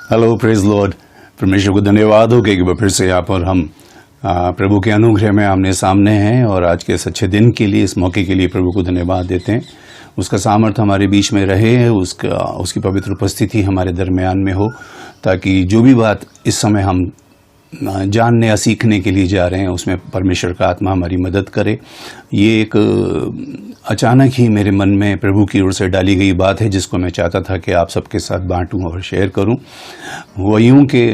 Hello, praise Lord. परमेश्वर को धन्यवाद हो कि एक बार फिर से यहाँ पर हम प्रभु के अनुग्रह में आमने सामने हैं और आज के इस अच्छे दिन के लिए, इस मौके के लिए प्रभु को धन्यवाद देते हैं। उसका सामर्थ्य हमारे बीच में रहे, उसकी पवित्र उपस्थिति हमारे दरमियान में हो, ताकि जो भी बात इस समय हम जानने या सीखने के लिए जा रहे हैं उसमें परमेश्वर का आत्मा हमारी मदद करे। ये एक अचानक ही मेरे मन में प्रभु की ओर से डाली गई बात है, जिसको मैं चाहता था कि आप सबके साथ बांटूं और शेयर करूं। वो यूं कि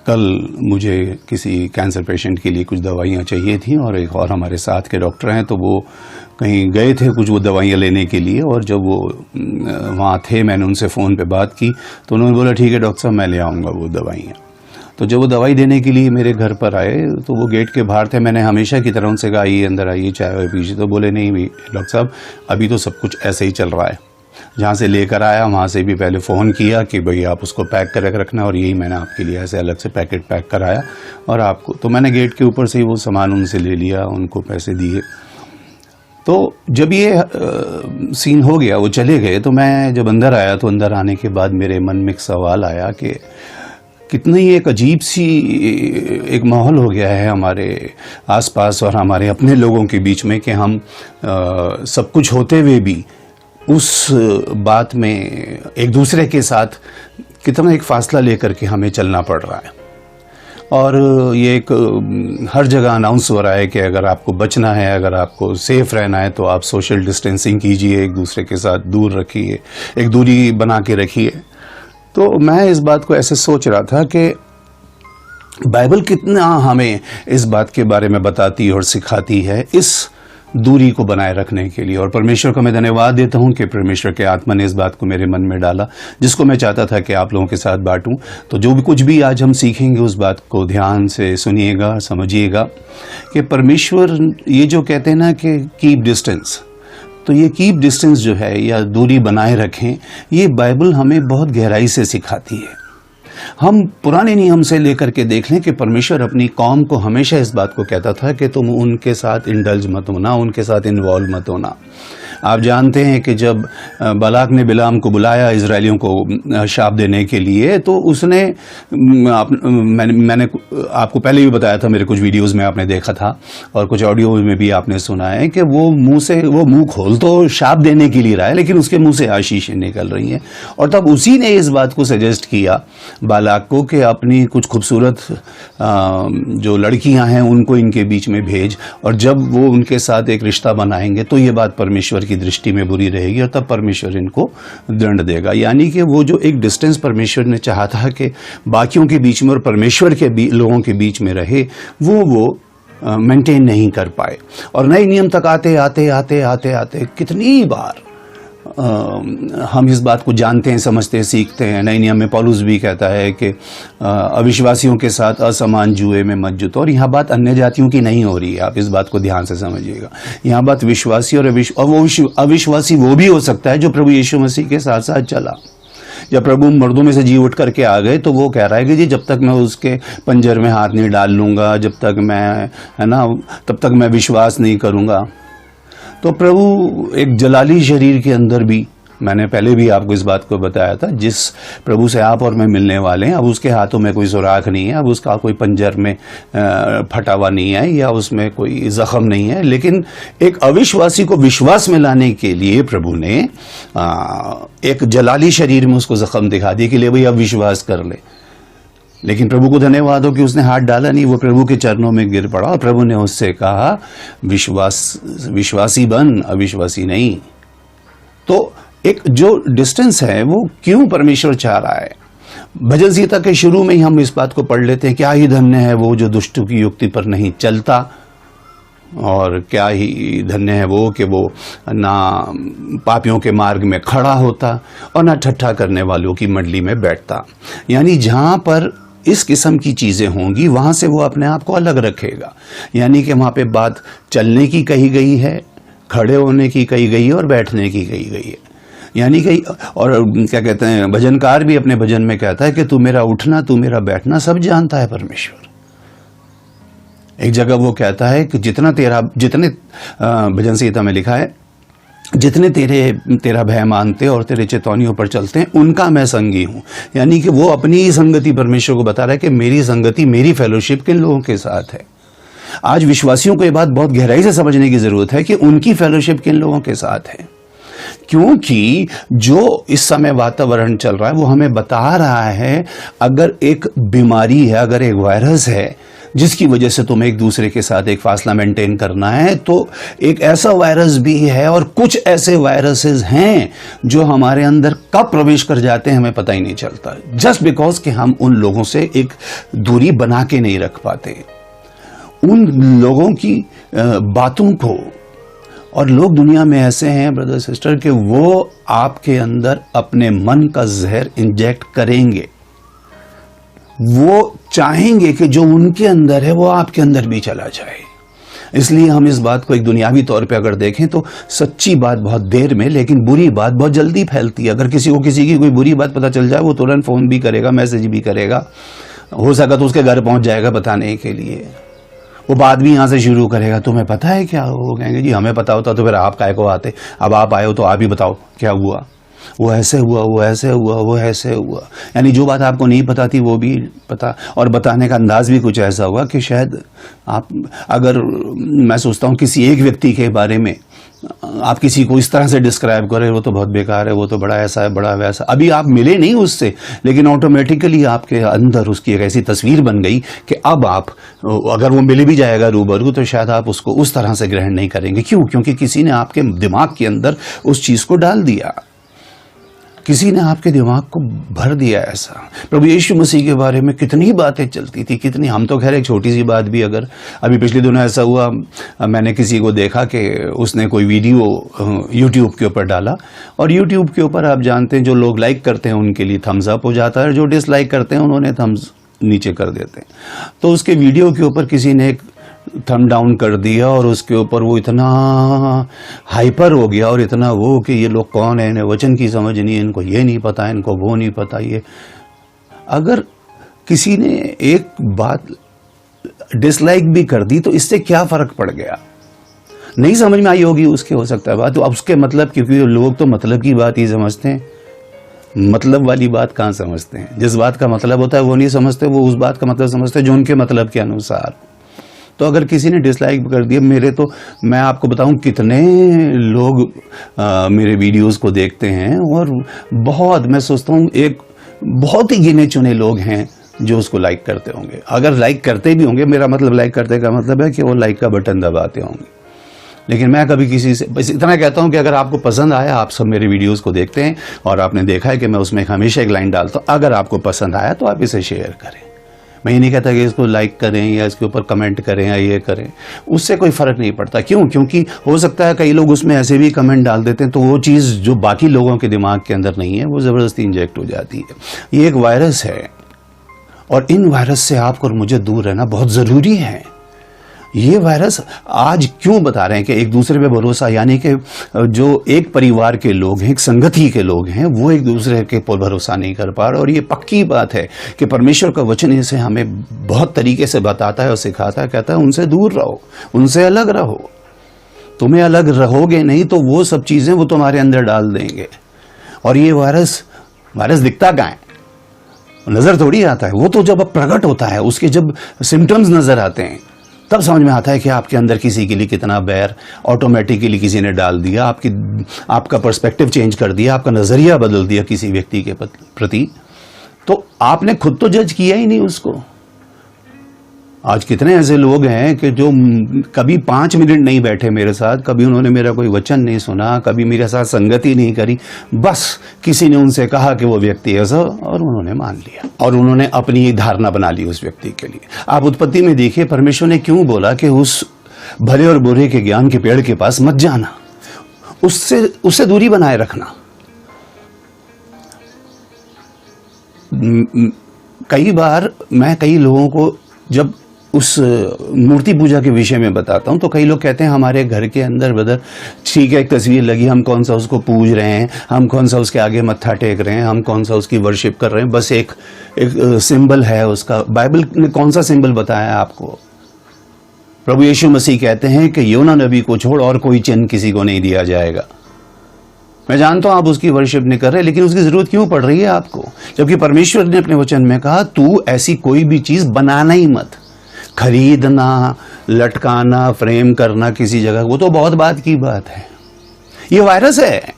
कल मुझे किसी कैंसर पेशेंट के लिए कुछ दवाइयाँ चाहिए थी और एक और हमारे साथ के डॉक्टर हैं, तो वो कहीं गए थे कुछ वो दवाइयाँ लेने के लिए, और जब वो वहाँ थे मैंने उनसे फ़ोन पे बात की तो उन्होंने बोला ठीक है डॉक्टर साहब, मैं ले आऊँगा वो दवाइयाँ। तो जब वो दवाई देने के लिए मेरे घर पर आए तो वो गेट के बाहर थे। मैंने हमेशा की तरह उनसे कहा आइए अंदर आइए, चाय वाय पीजिए। तो बोले नहीं भी डॉक्टर साहब, अभी तो सब कुछ ऐसे ही चल रहा है। जहाँ से लेकर आया वहाँ से भी पहले फ़ोन किया कि भाई आप उसको पैक कर रखना, और यही मैंने आपके लिए ऐसे अलग से पैकेट पैक कराया और आपको। तो मैंने गेट के ऊपर से ही वो सामान उनसे ले लिया, उनको पैसे दिए। तो जब ये सीन हो गया, वो चले गए, तो मैं जब अंदर आया तो अंदर आने के बाद मेरे मन में एक सवाल आया कि कितनी एक अजीब सी एक माहौल हो गया है हमारे आसपास और हमारे अपने लोगों के बीच में कि हम सब कुछ होते हुए भी उस बात में एक दूसरे के साथ कितना एक फासला लेकर के हमें चलना पड़ रहा है। और ये एक हर जगह अनाउंस हो रहा है कि अगर आपको बचना है, अगर आपको सेफ रहना है तो आप सोशल डिस्टेंसिंग कीजिए, एक दूसरे के साथ दूर रखिए, एक दूरी बना के रखिए। तो मैं इस बात को ऐसे सोच रहा था कि बाइबल कितना हमें इस बात के बारे में बताती और सिखाती है इस दूरी को बनाए रखने के लिए। और परमेश्वर को मैं धन्यवाद देता हूं कि परमेश्वर के आत्मा ने इस बात को मेरे मन में डाला, जिसको मैं चाहता था कि आप लोगों के साथ बांटूं। तो जो भी कुछ भी आज हम सीखेंगे उस बात को ध्यान से सुनिएगा, समझिएगा कि परमेश्वर ये जो कहते हैं ना कि कीप डिस्टेंस, तो ये कीप डिस्टेंस जो है या दूरी बनाए रखें, ये बाइबल हमें बहुत गहराई से सिखाती है। हम पुराने नियम से लेकर के देख लें कि परमेश्वर अपनी कौम को हमेशा इस बात को कहता था कि तुम उनके साथ इंडल्ज मत होना, उनके साथ इन्वॉल्व मत होना। आप जानते हैं कि जब बालाक ने बिलाम को बुलाया इजरायलियों को शाप देने के लिए, तो उसने मैंने आपको पहले भी बताया था, मेरे कुछ वीडियोस में आपने देखा था और कुछ ऑडियो में भी आपने सुना है कि वो मुंह खोल तो शाप देने के लिए रहा है, लेकिन उसके मुंह से आशीषें निकल रही हैं। और तब उसी ने इस बात को सजेस्ट किया बालाक को कि अपनी कुछ खूबसूरत जो लड़कियां हैं उनको इनके बीच में भेज, और जब वो उनके साथ एक रिश्ता बनाएंगे तो ये बात परमेश्वर की दृष्टि में बुरी रहेगी और तब परमेश्वर इनको दंड देगा। यानी कि वो जो एक डिस्टेंस परमेश्वर ने चाहा था कि बाकियों के बीच में और परमेश्वर के लोगों के बीच में रहे, वो मेंटेन नहीं कर पाए। और नए नियम तक आते आते आते आते आते कितनी बार हम इस बात को जानते हैं, समझते हैं, सीखते हैं। नए नियम में पौलुस भी कहता है कि अविश्वासियों के साथ असमान जुए में मत जुतो। और यहाँ बात अन्य जातियों की नहीं हो रही है, आप इस बात को ध्यान से समझिएगा। यहाँ बात विश्वासी और अविश्वासी वो भी हो सकता है जो प्रभु यीशु मसीह के साथ साथ चला। जब प्रभु मर्दों में से जी उठ करके आ गए तो वो कह रहा है कि जी जब तक मैं उसके पंजर में हाथ नहीं डाल लूंगा, जब तक मैं, है ना, तब तक मैं विश्वास नहीं करूंगा। तो प्रभु एक जलाली शरीर के अंदर भी, मैंने पहले भी आपको इस बात को बताया था, जिस प्रभु से आप और मैं मिलने वाले हैं, अब उसके हाथों में कोई सुराख नहीं है, अब उसका कोई पंजर में फटा हुआ नहीं है या उसमें कोई जख्म नहीं है। लेकिन एक अविश्वासी को विश्वास में लाने के लिए प्रभु ने एक जलाली शरीर में उसको जख्म दिखा दिया कि ले भाई अब विश्वास कर ले। लेकिन प्रभु को धन्यवाद हो कि उसने हाथ डाला नहीं, वो प्रभु के चरणों में गिर पड़ा और प्रभु ने उससे कहा विश्वासी बन, अविश्वासी नहीं। तो एक जो डिस्टेंस है वो क्यों परमेश्वर चाह रहा है। भजन संहिता के शुरू में ही हम इस बात को पढ़ लेते हैं, क्या ही धन्य है वो जो दुष्टों की युक्ति पर नहीं चलता, और क्या ही धन्य है वो कि वो ना पापियों के मार्ग में खड़ा होता और ना ठट्ठा करने वालों की मंडली में बैठता। यानी जहां पर इस किस्म की चीजें होंगी वहां से वो अपने आप को अलग रखेगा। यानी कि वहां पे बात चलने की कही गई है, खड़े होने की कही गई है और बैठने की कही गई है। यानी कि और क्या कहते हैं, भजनकार भी अपने भजन में कहता है कि तू मेरा उठना, तू मेरा बैठना सब जानता है परमेश्वर। एक जगह वो कहता है कि जितने भजन संहिता में लिखा है जितने तेरा भय मानते और तेरे चेतौनियों पर चलते हैं उनका मैं संगी हूं। यानी कि वो अपनी ही संगति परमेश्वर को बता रहा है कि मेरी संगति, मेरी फेलोशिप किन लोगों के साथ है। आज विश्वासियों को ये बात बहुत गहराई से समझने की जरूरत है कि उनकी फेलोशिप किन लोगों के साथ है, क्योंकि जो इस समय वातावरण चल रहा है वो हमें बता रहा है अगर एक बीमारी है, अगर एक वायरस है जिसकी वजह से तुम्हें एक दूसरे के साथ एक फासला मेंटेन करना है, तो एक ऐसा वायरस भी है और कुछ ऐसे वायरसेस हैं जो हमारे अंदर कब प्रवेश कर जाते हैं हमें पता ही नहीं चलता, जस्ट बिकॉज कि हम उन लोगों से एक दूरी बना के नहीं रख पाते, उन लोगों की बातों को। और लोग दुनिया में ऐसे हैं ब्रदर सिस्टर कि वो आपके अंदर अपने मन का जहर इंजेक्ट करेंगे, वो चाहेंगे कि जो उनके अंदर है वो आपके अंदर भी चला जाए। इसलिए हम इस बात को एक दुनियावी तौर पे अगर देखें तो सच्ची बात बहुत देर में, लेकिन बुरी बात बहुत जल्दी फैलती है। अगर किसी को किसी की कोई बुरी बात पता चल जाए वो तुरंत फोन भी करेगा, मैसेज भी करेगा, हो सका तो उसके घर पहुंच जाएगा बताने के लिए। वो बात भी यहां से शुरू करेगा, तुम्हें पता है क्या? वो कहेंगे जी हमें पता होता तो फिर आप काहे को आते, अब आप आए हो तो आप ही बताओ क्या हुआ, वो ऐसे हुआ, वो ऐसे हुआ, वो ऐसे हुआ। यानी जो बात आपको नहीं पता थी वो भी पता, और बताने का अंदाज भी कुछ ऐसा हुआ कि शायद आप, अगर मैं सोचता हूँ किसी एक व्यक्ति के बारे में आप किसी को इस तरह से डिस्क्राइब करें वो तो बहुत बेकार है, वो तो बड़ा ऐसा है, बड़ा वैसा, अभी आप मिले नहीं उससे, लेकिन ऑटोमेटिकली आपके अंदर उसकी एक ऐसी तस्वीर बन गई कि अब आप, अगर वो मिल भी जाएगा रूबरू तो शायद आप उसको उस तरह से ग्रहण नहीं करेंगे। क्यों? क्योंकि किसी ने आपके दिमाग के अंदर उस चीज को डाल दिया, किसी ने आपके दिमाग को भर दिया ऐसा। प्रभु यीशु मसीह के बारे में कितनी बातें चलती थी, कितनी, हम तो खैर एक छोटी सी बात भी, अगर अभी पिछले दिनों ऐसा हुआ, मैंने किसी को देखा कि उसने कोई वीडियो यूट्यूब के ऊपर डाला, और यूट्यूब के ऊपर आप जानते हैं जो लोग लाइक करते हैं उनके लिए थम्स अप हो जाता है, जो डिसलाइक करते हैं उन्होंने थम्स नीचे कर देते हैं। तो उसके वीडियो के ऊपर किसी ने एक थम डाउन कर दिया और उसके ऊपर वो इतना हाइपर हो गया और इतना वो कि ये लोग कौन है, इन्हें वचन की समझ नहीं है, इनको ये नहीं पता, इनको वो नहीं पता। ये अगर किसी ने एक बात डिसलाइक भी कर दी तो इससे क्या फर्क पड़ गया? नहीं समझ में आई होगी उसके, हो सकता है बात, तो अब उसके मतलब, क्योंकि लोग तो मतलब की बात ही समझते हैं, मतलब वाली बात कहाँ समझते हैं? जिस बात का मतलब होता है वो नहीं समझते, वो उस बात का मतलब समझते हैं जो उनके मतलब के अनुसार। तो अगर किसी ने डिसलाइक कर दिया, मेरे तो, मैं आपको बताऊं कितने लोग मेरे वीडियोस को देखते हैं, और बहुत, मैं सोचता हूं एक बहुत ही गिने चुने लोग हैं जो उसको लाइक करते होंगे। अगर लाइक करते भी होंगे, मेरा मतलब लाइक करते का मतलब है कि वो लाइक का बटन दबाते होंगे। लेकिन मैं कभी किसी से बस इतना कहता हूं कि अगर आपको पसंद आया, आप सब मेरे वीडियोस को देखते हैं और आपने देखा है कि मैं उसमें हमेशा एक लाइन डालता हूं, अगर आपको पसंद आया तो आप इसे शेयर करें। मैं ये नहीं कहता कि इसको लाइक करें या इसके ऊपर कमेंट करें या ये करें, उससे कोई फर्क नहीं पड़ता। क्यों? क्योंकि हो सकता है कई लोग उसमें ऐसे भी कमेंट डाल देते हैं तो वो चीज़ जो बाकी लोगों के दिमाग के अंदर नहीं है वो ज़बरदस्ती इंजेक्ट हो जाती है। ये एक वायरस है और इन वायरस से आपको और मुझे दूर रहना बहुत ज़रूरी है। ये वायरस आज क्यों बता रहे हैं कि एक दूसरे पे भरोसा, यानी कि जो एक परिवार के लोग हैं, एक संगति के लोग हैं, वो एक दूसरे के पर भरोसा नहीं कर पा रहे। और ये पक्की बात है कि परमेश्वर का वचन इसे हमें बहुत तरीके से बताता है और सिखाता है, कहता है उनसे दूर रहो, उनसे अलग रहो। तुम्हें अलग रहोगे नहीं तो वो सब चीजें वो तुम्हारे अंदर डाल देंगे। और ये वायरस दिखता कहाँ है? नजर थोड़ी आता है, वो तो जब प्रकट होता है, उसके जब सिम्टम्स नजर आते हैं तब समझ में आता है कि आपके अंदर किसी के लिए कितना बैर ऑटोमेटिकली किसी ने डाल दिया, आपका पर्सपेक्टिव चेंज कर दिया, आपका नजरिया बदल दिया किसी व्यक्ति के प्रति। तो आपने खुद तो जज किया ही नहीं उसको। आज कितने ऐसे लोग हैं कि जो कभी 5 मिनट नहीं बैठे मेरे साथ, कभी उन्होंने मेरा कोई वचन नहीं सुना, कभी मेरे साथ संगति नहीं करी, बस किसी ने उनसे कहा कि वो व्यक्ति ऐसा, और उन्होंने मान लिया और उन्होंने अपनी धारणा बना ली उस व्यक्ति के लिए। आप उत्पत्ति में देखिए परमेश्वर ने क्यों बोला कि उस भले और बुरे के ज्ञान के पेड़ के पास मत जाना, उससे दूरी बनाए रखना। कई बार मैं कई लोगों को जब उस मूर्ति पूजा के विषय में बताता हूं तो कई लोग कहते हैं हमारे घर के अंदर ब्रदर ठीक है एक तस्वीर लगी, हम कौन सा उसको पूज रहे हैं, हम कौन सा उसके आगे मत्था टेक रहे हैं, हम कौन सा उसकी वर्शिप कर रहे हैं, बस एक सिंबल है उसका। बाइबल ने कौन सा सिंबल बताया आपको? प्रभु यीशु मसीह कहते हैं कि योना नबी को छोड़ और कोई चिन्ह किसी को नहीं दिया जाएगा। मैं जानता हूं आप उसकी वर्शिप नहीं कर रहे, लेकिन उसकी जरूरत क्यों पड़ रही है आपको? जबकि परमेश्वर ने अपने वचन में कहा तू ऐसी कोई भी चीज बनाना ही मत। खरीदना, लटकाना, फ्रेम करना किसी जगह, वो तो बहुत बात की बात है। ये वायरस है,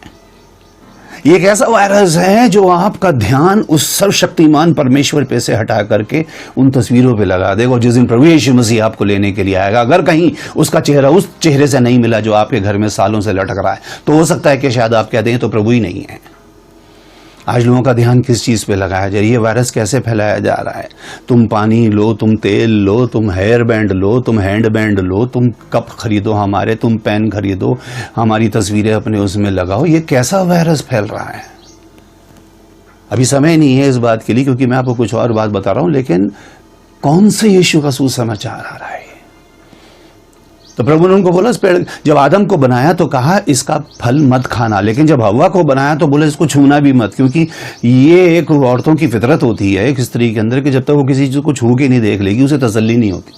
ये एक ऐसा वायरस है जो आपका ध्यान उस सर्वशक्तिमान परमेश्वर पे से हटा करके उन तस्वीरों पे लगा देगा। और जिस दिन प्रभु यीशु मसीह आपको लेने के लिए आएगा, अगर कहीं उसका चेहरा उस चेहरे से नहीं मिला जो आपके घर में सालों से लटक रहा है, तो हो सकता है कि शायद आप कह दें तो प्रभु ही नहीं है। आज लोगों का ध्यान किस चीज पे लगाया जाए? ये वायरस कैसे फैलाया जा रहा है? तुम पानी लो, तुम तेल लो, तुम हेयर बैंड लो, तुम हैंड बैंड लो, तुम कप खरीदो हमारे, तुम पेन खरीदो, हमारी तस्वीरें अपने उसमें लगाओ। ये कैसा वायरस फैल रहा है? अभी समय नहीं है इस बात के लिए, क्योंकि मैं आपको कुछ और बात बता रहा हूं, लेकिन कौन से यीशु का सुसमाचार आ रहा है? तो प्रभु ने उनको बोला, इस पेड़, जब आदम को बनाया तो कहा इसका फल मत खाना, लेकिन जब हव्वा को बनाया तो बोले इसको छूना भी मत, क्योंकि ये एक औरतों की फितरत होती है एक स्त्री के अंदर कि जब तक वो किसी चीज को छू के नहीं देख लेगी उसे तसल्ली नहीं होती।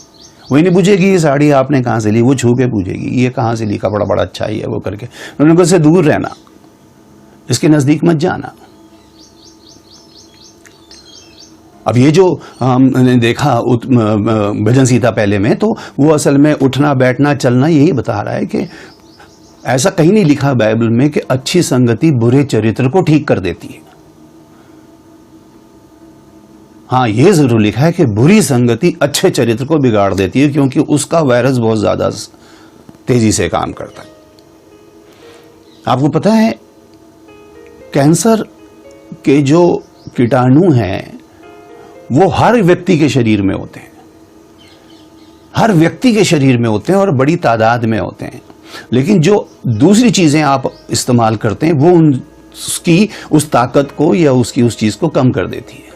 वही नहीं पूछेगी ये साड़ी आपने कहां से ली, वो छू के पूछेगी ये कहां से ली, कपड़ा बड़ा अच्छा ही है, वो करके। उन्होंने कहा इससे दूर रहना, इसके नजदीक मत जाना। अब ये जो हमने देखा भजन सीता पहले में, तो वो असल में उठना बैठना चलना यही बता रहा है कि ऐसा कहीं नहीं लिखा बाइबल में कि अच्छी संगति बुरे चरित्र को ठीक कर देती है। हाँ, ये जरूर लिखा है कि बुरी संगति अच्छे चरित्र को बिगाड़ देती है, क्योंकि उसका वायरस बहुत ज्यादा तेजी से काम करता है। आपको पता है कैंसर के जो कीटाणु हैं वो हर व्यक्ति के शरीर में होते हैं, हर व्यक्ति के शरीर में होते हैं और बड़ी तादाद में होते हैं। लेकिन जो दूसरी चीजें आप इस्तेमाल करते हैं वो उसकी उस ताकत को या उसकी उस चीज को कम कर देती है।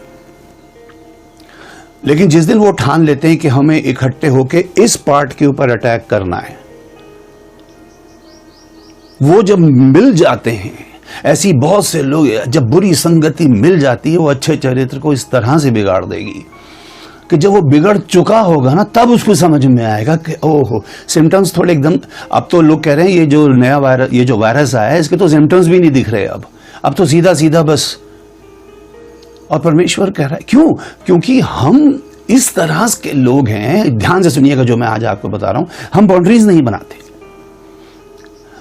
लेकिन जिस दिन वो ठान लेते हैं कि हमें इकट्ठे होकर इस पार्ट के ऊपर अटैक करना है, वो जब मिल जाते हैं, ऐसी बहुत से लोग, जब बुरी संगति मिल जाती है वो अच्छे चरित्र को इस तरह से बिगाड़ देगी कि जब वो बिगड़ चुका होगा ना, तब उसको समझ में आएगा कि ओहो, सिम्टम्स थोड़े एकदम। अब तो लोग कह रहे हैं ये जो नया वायरस, ये जो वायरस आया है, इसके तो सिम्टम्स भी नहीं दिख रहे अब तो सीधा सीधा बस। और परमेश्वर कह रहा है क्यों? क्योंकि हम इस तरह के लोग हैं। ध्यान से सुनिएगा जो मैं आज आपको बता रहा हूं। हम बाउंड्रीज नहीं बनाते,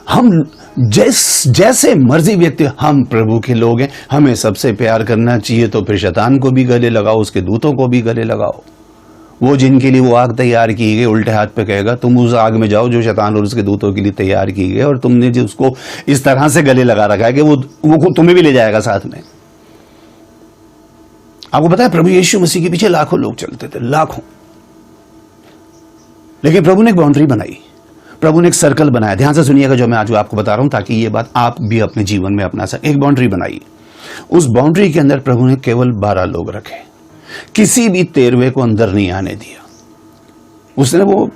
हम जैसे मर्जी व्यक्ति, हम प्रभु के लोग हैं, हमें सबसे प्यार करना चाहिए, तो फिर शैतान को भी गले लगाओ, उसके दूतों को भी गले लगाओ। वो जिनके लिए वो आग तैयार की गई, उल्टे हाथ पे कहेगा तुम उस आग में जाओ जो शैतान और उसके दूतों के लिए तैयार की गई, और तुमने जो उसको इस तरह से गले लगा रखा है कि वो तुम्हें भी ले जाएगा साथ में। आपको पता है प्रभु यीशु मसीह के पीछे लाखों लोग चलते थे, लाखों। लेकिन प्रभु ने एक बाउंड्री बनाई, प्रभु ने एक सर्कल बनाया। ध्यान से सुनिएगा जो मैं आज आपको बता रहा हूं, ताकि ये बात आप भी अपने जीवन में अपना सकें। एक बाउंड्री बनाई, उस बाउंड्री के अंदर प्रभु ने केवल 12 लोग रखे, किसी भी 13वें को अंदर नहीं आने दिया। उसने वो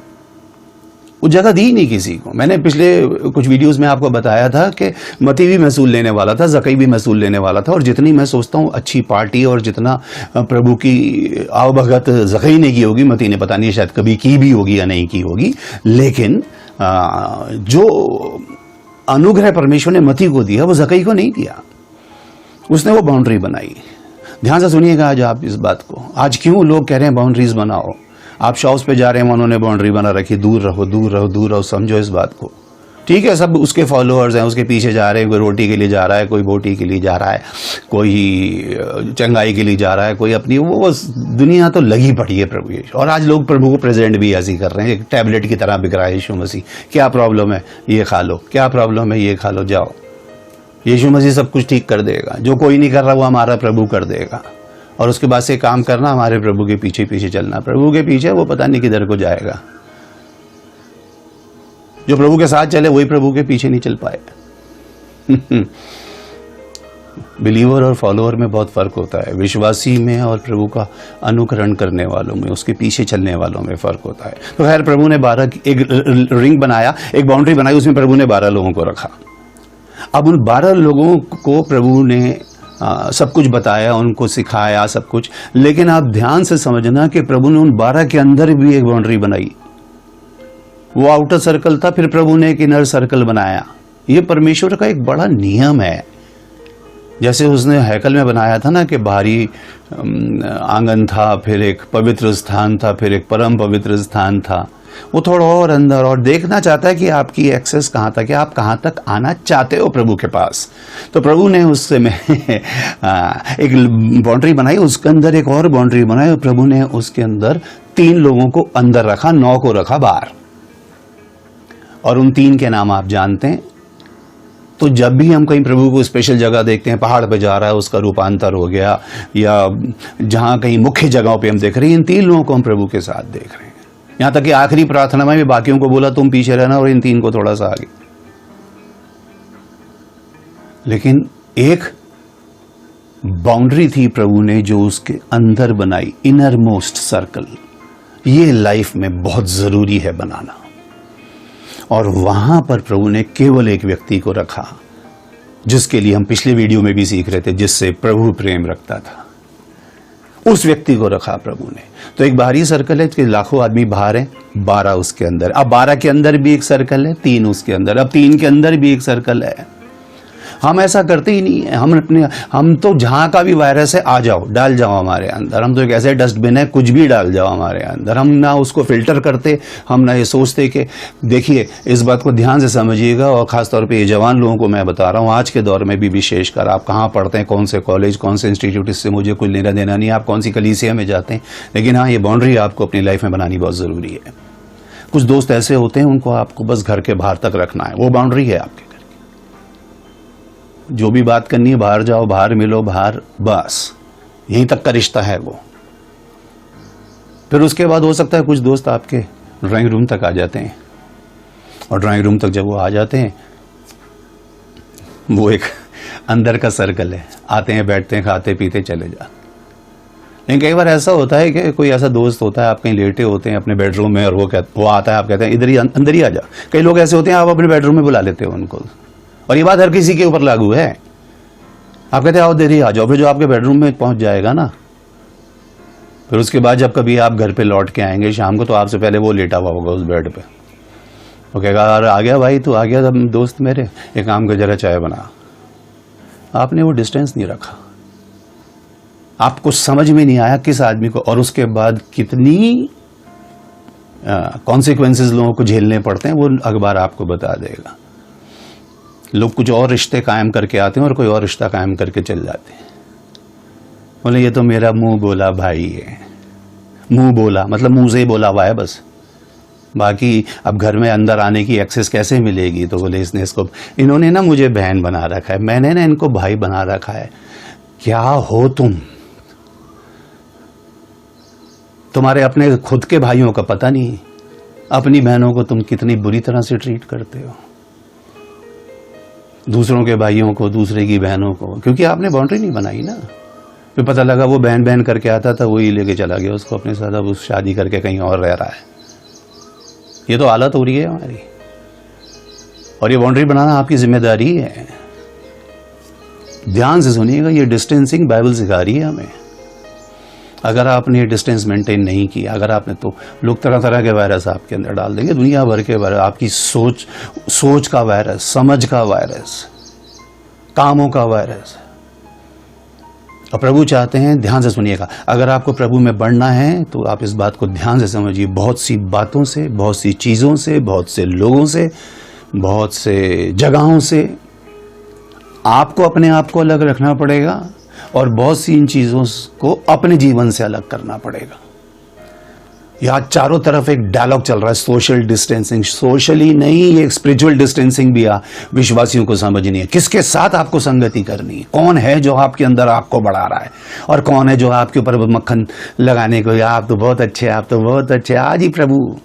जगह दी नहीं किसी को। मैंने पिछले कुछ वीडियोस में आपको बताया था कि मती भी महसूल लेने वाला था, जकई भी महसूल लेने वाला था, और जितनी मैं सोचता हूं अच्छी पार्टी और जितना प्रभु की आवभगत जकई ने की होगी, मती ने पता नहीं शायद कभी की भी होगी या नहीं की होगी, लेकिन जो अनुग्रह परमेश्वर ने मती को दिया वो जकई को नहीं दिया। उसने वो बाउंड्री बनाई। ध्यान से सुनिएगा आज आप इस बात को। आज क्यों लोग कह रहे हैं बाउंड्रीज बनाओ? आप शॉप्स पे जा रहे हैं, उन्होंने बाउंड्री बना रखी, दूर रहो दूर रहो दूर रहो। समझो इस बात को, ठीक है? सब उसके फॉलोअर्स हैं, उसके पीछे जा रहे हैं। कोई रोटी के लिए जा रहा है, कोई बोटी के लिए जा रहा है, कोई चंगाई के लिए जा रहा है, कोई अपनी वो दुनिया तो लगी पड़ी है प्रभु यीशु। और आज लोग प्रभु को प्रेजेंट भी ऐसी कर रहे हैं, एक टैबलेट की तरह बिक रहा है यीशु मसीह। क्या प्रॉब्लम है? ये खा लो। क्या प्रॉब्लम है? ये खा लो, जाओ। यीशु मसीह सब कुछ ठीक कर देगा। जो कोई नहीं कर रहा वो हमारा प्रभु कर देगा। और उसके बाद से काम करना, हमारे प्रभु के पीछे पीछे चलना। प्रभु के पीछे वो पता नहीं किधर को जाएगा। जो प्रभु के साथ चले वही प्रभु के पीछे नहीं चल पाए। बिलीवर और फॉलोअर में बहुत फर्क होता है। विश्वासी में और प्रभु का अनुकरण करने वालों में, उसके पीछे चलने वालों में फर्क होता है। तो खैर प्रभु ने 12 एक रिंग बनाया, एक बाउंड्री बनाई, उसमें प्रभु ने 12 लोगों को रखा। अब उन 12 लोगों को प्रभु ने सब कुछ बताया, उनको सिखाया सब कुछ। लेकिन आप ध्यान से समझना कि प्रभु ने उन 12 के अंदर भी एक बाउंड्री बनाई। वो आउटर सर्कल था, फिर प्रभु ने एक इनर सर्कल बनाया। ये परमेश्वर का एक बड़ा नियम है। जैसे उसने हैकल में बनाया था ना कि बाहरी आंगन था, फिर एक पवित्र स्थान था, फिर एक परम पवित्र स्थान था, वो थोड़ा और अंदर, और देखना चाहता है कि आपकी एक्सेस कहाँ तक है, आप कहाँ तक आना चाहते हो प्रभु के पास। तो प्रभु ने उससे में एक बाउंड्री बनाई, उसके अंदर एक और बाउंड्री बनाई, और प्रभु ने उसके अंदर 3 लोगों को अंदर रखा, 9 को रखा बाहर। और उन 3 के नाम आप जानते हैं। तो जब भी हम कहीं प्रभु को स्पेशल जगह देखते हैं, पहाड़ पे जा रहा है उसका रूपांतर हो गया, या जहां कहीं मुख्य जगहों पे हम देख रहे हैं, इन 3 लोगों को हम प्रभु के साथ देख रहे हैं। यहां तक कि आखिरी प्रार्थना में भी बाकियों को बोला तुम पीछे रहना और इन 3 को थोड़ा सा आगे। लेकिन एक बाउंड्री थी प्रभु ने जो उसके अंदर बनाई, इनर मोस्ट सर्कल। ये लाइफ में बहुत जरूरी है बनाना। और वहां पर प्रभु ने केवल एक व्यक्ति को रखा, जिसके लिए हम पिछले वीडियो में भी सीख रहे थे, जिससे प्रभु प्रेम रखता था। उस व्यक्ति को रखा प्रभु ने। तो एक बाहरी सर्कल है कि लाखों आदमी बाहर हैं, 12 उसके अंदर। अब 12 के अंदर भी एक सर्कल है, 3 उसके अंदर, अब 3 के अंदर भी एक सर्कल है। हम ऐसा करते ही नहीं है। हम तो जहां का भी वायरस है आ जाओ, डाल जाओ हमारे अंदर। हम तो एक ऐसे डस्टबिन है, कुछ भी डाल जाओ हमारे अंदर। हम ना उसको फिल्टर करते, हम ना ये सोचते कि देखिए, इस बात को ध्यान से समझिएगा, और खासतौर पे ये जवान लोगों को मैं बता रहा हूँ, आज के दौर में भी विशेषकर, आप कहाँ पढ़ते हैं, कौन से कॉलेज, कौन से इंस्टीट्यूट, इससे मुझे कोई लेना देना नहीं, आप कौन सी कलीसिया में जाते हैं, लेकिन हाँ, ये बाउंड्री आपको अपनी लाइफ में बनानी बहुत जरूरी है। कुछ दोस्त ऐसे होते हैं, उनको आपको बस घर के बाहर तक रखना है, वो बाउंड्री है आपके। जो भी बात करनी है, बाहर जाओ, बाहर मिलो, बाहर, बस यहीं तक का रिश्ता है वो। फिर उसके बाद हो सकता है कुछ दोस्त आपके ड्राइंग रूम तक आ जाते हैं, और ड्राइंग रूम तक जब वो आ जाते हैं, वो एक अंदर का सर्कल है, आते हैं, बैठते हैं, खाते पीते चले जाते। लेकिन कई बार ऐसा होता है कि कोई ऐसा दोस्त होता है, आप कहीं लेटे होते हैं अपने बेडरूम में, और वो आता है, आप कहते हैं इधर ही, अंदर ही आ जा। कई लोग ऐसे होते हैं, आप अपने बेडरूम में बुला लेते हो उनको, और ये बात हर किसी के ऊपर लागू है। आप कहते हैं आओ देर ही आ जाओ, फिर जो आपके बेडरूम में पहुंच जाएगा ना, फिर उसके बाद जब कभी आप घर पे लौट के आएंगे शाम को, तो आपसे पहले वो लेटा हुआ होगा उस बेड पे। वो कहेगा अरे आ गया भाई, तू आ गया तब दोस्त मेरे, एक काम कर जरा चाय बना। आपने वो डिस्टेंस नहीं रखा, आपको समझ में नहीं आया किस आदमी को, और उसके बाद कितनी कॉन्सिक्वेंसेस लोगों को झेलने पड़ते हैं, वो अखबार आपको बता देगा। लोग कुछ और रिश्ते कायम करके आते हैं और कोई और रिश्ता कायम करके चल जाते हैं। बोले ये तो मेरा मुंह बोला भाई है। मुंह बोला मतलब मुंह से ही बोला हुआ है बस, बाकी अब घर में अंदर आने की एक्सेस कैसे मिलेगी। तो बोले इन्होंने ना मुझे बहन बना रखा है, मैंने ना इनको भाई बना रखा है। क्या हो तुम? तुम्हारे अपने खुद के भाइयों का पता नहीं, अपनी बहनों को तुम कितनी बुरी तरह से ट्रीट करते हो, दूसरों के भाइयों को, दूसरे की बहनों को, क्योंकि आपने बाउंड्री नहीं बनाई ना। फिर पता लगा वो बहन बहन करके आता था, वही लेके चला गया उसको अपने साथ, अब उस शादी करके कहीं और रह रहा है। ये तो हालत हो रही है हमारी, और ये बाउंड्री बनाना आपकी जिम्मेदारी है। ध्यान से सुनिएगा, ये डिस्टेंसिंग बाइबल सिखा रही है हमें। अगर आपने ये डिस्टेंस मेंटेन नहीं किया, अगर आपने, तो लोग तरह तरह के वायरस आपके अंदर डाल देंगे, दुनिया भर के वायरस, आपकी सोच का वायरस, समझ का वायरस, कामों का वायरस। और प्रभु चाहते हैं, ध्यान से सुनिएगा, अगर आपको प्रभु में बढ़ना है तो आप इस बात को ध्यान से समझिए। बहुत सी बातों से, बहुत सी चीज़ों से, बहुत से लोगों से, बहुत से जगहों से आपको अपने आप को अलग रखना पड़ेगा, और बहुत सी इन चीज़ों को अपने जीवन से अलग करना पड़ेगा। यहाँ चारों तरफ एक डायलॉग चल रहा है, सोशल डिस्टेंसिंग। सोशली नहीं, ये स्पिरिचुअल डिस्टेंसिंग भी विश्वासियों को समझनी है। किसके साथ आपको संगति करनी है, कौन है जो आपके अंदर आपको बढ़ा रहा है, और कौन है जो आपके ऊपर मक्खन लगाने को, आप तो बहुत अच्छे, आप तो बहुत अच्छे। आज ही प्रभु,